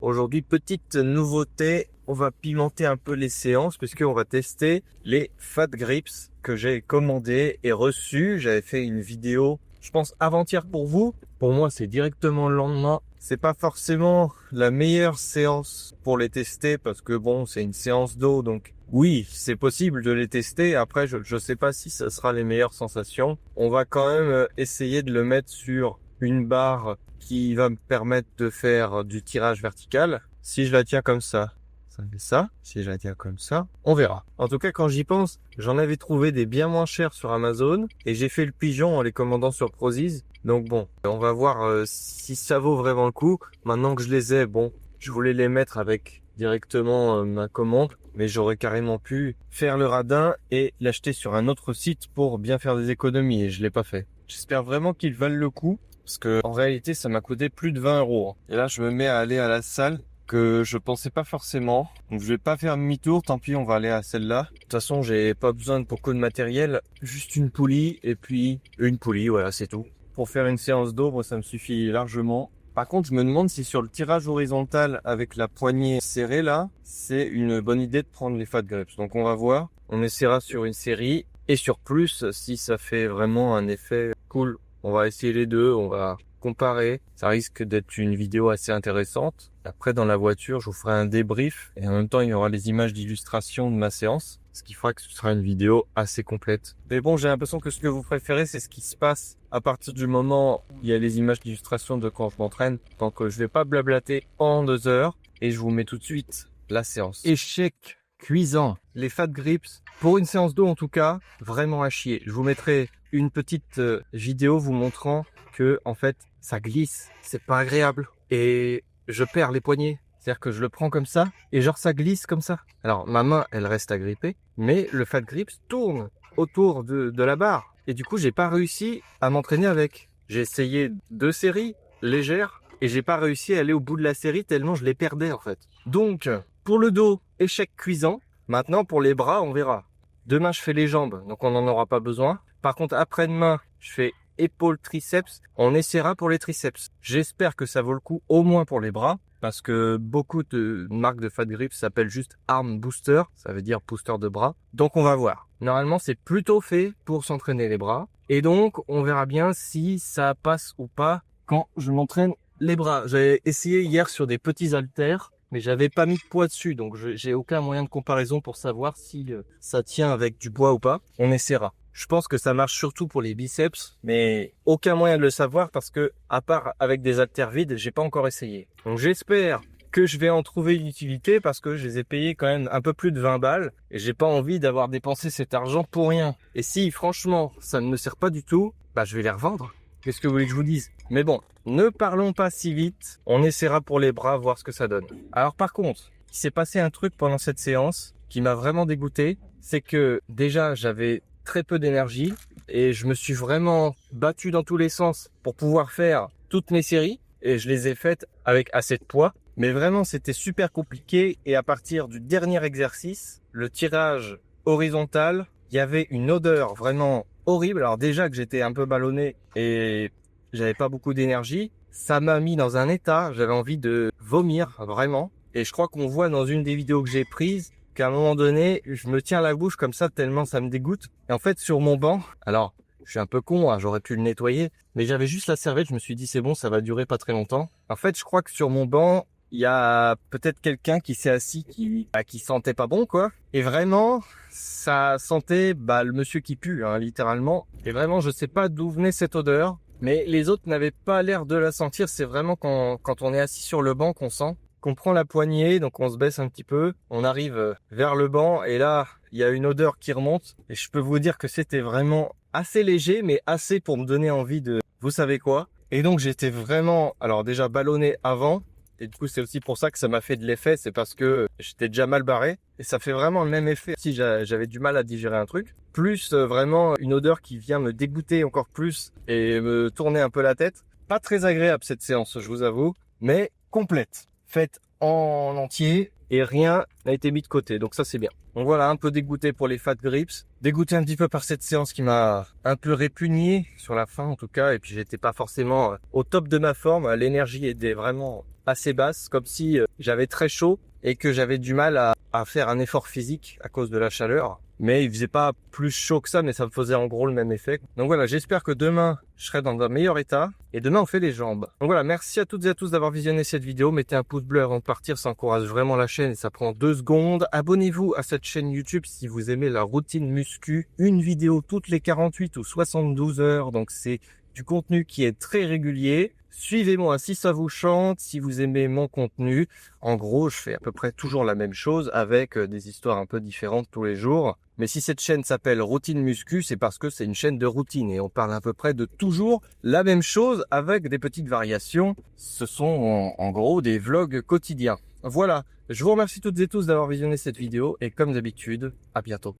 Aujourd'hui, petite nouveauté, on va pimenter un peu les séances puisqu'on va tester les Fat Grips que j'ai commandés et reçus. J'avais fait une vidéo, je pense avant-hier pour vous. Pour moi, c'est directement le lendemain. C'est pas forcément la meilleure séance pour les tester parce que bon, c'est une séance d'eau, donc oui, c'est possible de les tester. Après, je sais pas si ça sera les meilleures sensations. On va quand même essayer de le mettre sur une barre qui va me permettre de faire du tirage vertical. Si je la tiens comme ça fait ça. Si je la tiens comme ça, on verra. En tout cas, quand j'y pense, j'en avais trouvé des bien moins chers sur Amazon et j'ai fait le pigeon en les commandant sur Prozis. Donc bon, on va voir si ça vaut vraiment le coup. Maintenant que je les ai, bon, je voulais les mettre avec directement ma commande, mais j'aurais carrément pu faire le radin et l'acheter sur un autre site pour bien faire des économies et je l'ai pas fait. J'espère vraiment qu'ils valent le coup parce que en réalité, ça m'a coûté plus de 20 €. Et là, je me mets à aller à la salle que je pensais pas forcément. Donc je vais pas faire demi-tour, tant pis, on va aller à celle-là. De toute façon, j'ai pas besoin de beaucoup de matériel, juste une poulie et puis une poulie, voilà, c'est tout. Pour faire une séance d'eau, moi, ça me suffit largement. Par contre, je me demande si sur le tirage horizontal avec la poignée serrée là, c'est une bonne idée de prendre les Fat Grips. Donc on va voir, on essaiera sur une série et sur plus si ça fait vraiment un effet cool. On va essayer les deux, on va comparer. Ça risque d'être une vidéo assez intéressante. Après, dans la voiture, je vous ferai un débrief et en même temps, il y aura les images d'illustration de ma séance, ce qui fera que ce sera une vidéo assez complète. Mais bon, j'ai l'impression que ce que vous préférez, c'est ce qui se passe à partir du moment où il y a les images d'illustration de quand je m'entraîne. Donc, je vais pas blablater en 2 heures et je vous mets tout de suite la séance. Échec cuisant. Les Fat Grips, pour une séance d'eau en tout cas, vraiment à chier. Je vous mettrai une petite vidéo vous montrant que en fait ça glisse, c'est pas agréable et je perds les poignets. C'est-à-dire que je le prends comme ça et genre ça glisse comme ça. Alors ma main elle reste agrippée, mais le Fat Grips tourne autour de la barre et du coup j'ai pas réussi à m'entraîner avec. J'ai essayé 2 séries légères et j'ai pas réussi à aller au bout de la série tellement je les perdais en fait. Donc pour le dos, échec cuisant. Maintenant pour les bras, on verra. Demain je fais les jambes, donc on n'en aura pas besoin. Par contre après-demain, je fais épaules, triceps. On essaiera pour les triceps. J'espère que ça vaut le coup au moins pour les bras. Parce que beaucoup de marques de Fat Grips s'appellent juste Arm Booster. Ça veut dire booster de bras. Donc on va voir. Normalement c'est plutôt fait pour s'entraîner les bras. Et donc on verra bien si ça passe ou pas quand je m'entraîne les bras. J'ai essayé hier sur des petits haltères, mais j'avais pas mis de poids dessus. Donc j'ai aucun moyen de comparaison pour savoir si ça tient avec du poids ou pas. On essaiera. Je pense que ça marche surtout pour les biceps, mais aucun moyen de le savoir parce que, à part avec des haltères vides, j'ai pas encore essayé. Donc j'espère que je vais en trouver une utilité parce que je les ai payés quand même un peu plus de 20 balles et j'ai pas envie d'avoir dépensé cet argent pour rien. Et si franchement ça ne me sert pas du tout, bah je vais les revendre. Qu'est-ce que vous voulez que je vous dise? Mais bon, ne parlons pas si vite. On essaiera pour les bras, voir ce que ça donne. Alors par contre, il s'est passé un truc pendant cette séance qui m'a vraiment dégoûté. C'est que déjà j'avais très peu d'énergie et je me suis vraiment battu dans tous les sens pour pouvoir faire toutes mes séries et je les ai faites avec assez de poids. Mais vraiment, c'était super compliqué et à partir du dernier exercice, le tirage horizontal, il y avait une odeur vraiment horrible. Alors déjà que j'étais un peu ballonné et j'avais pas beaucoup d'énergie, ça m'a mis dans un état, j'avais envie de vomir vraiment. Et je crois qu'on voit dans une des vidéos que j'ai prises qu'à un moment donné, je me tiens la bouche comme ça tellement ça me dégoûte. Et en fait, sur mon banc, alors je suis un peu con, hein, j'aurais pu le nettoyer, mais j'avais juste la serviette, je me suis dit c'est bon, ça va durer pas très longtemps. En fait, je crois que sur mon banc, il y a peut-être quelqu'un qui s'est assis qui sentait pas bon quoi. Et vraiment, ça sentait le monsieur qui pue, hein, littéralement. Et vraiment, je sais pas d'où venait cette odeur, mais les autres n'avaient pas l'air de la sentir. C'est vraiment quand on est assis sur le banc qu'on sent. Qu'on prend la poignée, donc on se baisse un petit peu, on arrive vers le banc et là, il y a une odeur qui remonte et je peux vous dire que c'était vraiment assez léger, mais assez pour me donner envie de, vous savez quoi. Et donc j'étais vraiment, alors déjà ballonné avant et du coup c'est aussi pour ça que ça m'a fait de l'effet, c'est parce que j'étais déjà mal barré et ça fait vraiment le même effet si j'avais du mal à digérer un truc. Plus vraiment une odeur qui vient me dégoûter encore plus et me tourner un peu la tête. Pas très agréable cette séance, je vous avoue, mais complète. Faite en entier et rien n'a été mis de côté. Donc ça, c'est bien. Donc voilà, un peu dégoûté pour les Fat Grips. Dégoûté un petit peu par cette séance qui m'a un peu répugné sur la fin en tout cas. Et puis j'étais pas forcément au top de ma forme. L'énergie était vraiment assez basse, comme si j'avais très chaud et que j'avais du mal à faire un effort physique à cause de la chaleur. Mais il faisait pas plus chaud que ça, mais ça me faisait en gros le même effet. Donc voilà, j'espère que demain, je serai dans un meilleur état. Et demain, on fait les jambes. Donc voilà, merci à toutes et à tous d'avoir visionné cette vidéo. Mettez un pouce bleu avant de partir, ça encourage vraiment la chaîne et ça prend 2 secondes. Abonnez-vous à cette chaîne YouTube si vous aimez la routine muscu. Une vidéo toutes les 48 ou 72 heures. Donc c'est du contenu qui est très régulier. Suivez-moi si ça vous chante, si vous aimez mon contenu. En gros, je fais à peu près toujours la même chose avec des histoires un peu différentes tous les jours. Mais si cette chaîne s'appelle Routine Muscu, c'est parce que c'est une chaîne de routine et on parle à peu près de toujours la même chose avec des petites variations. Ce sont en gros des vlogs quotidiens. Voilà, je vous remercie toutes et tous d'avoir visionné cette vidéo et comme d'habitude, à bientôt.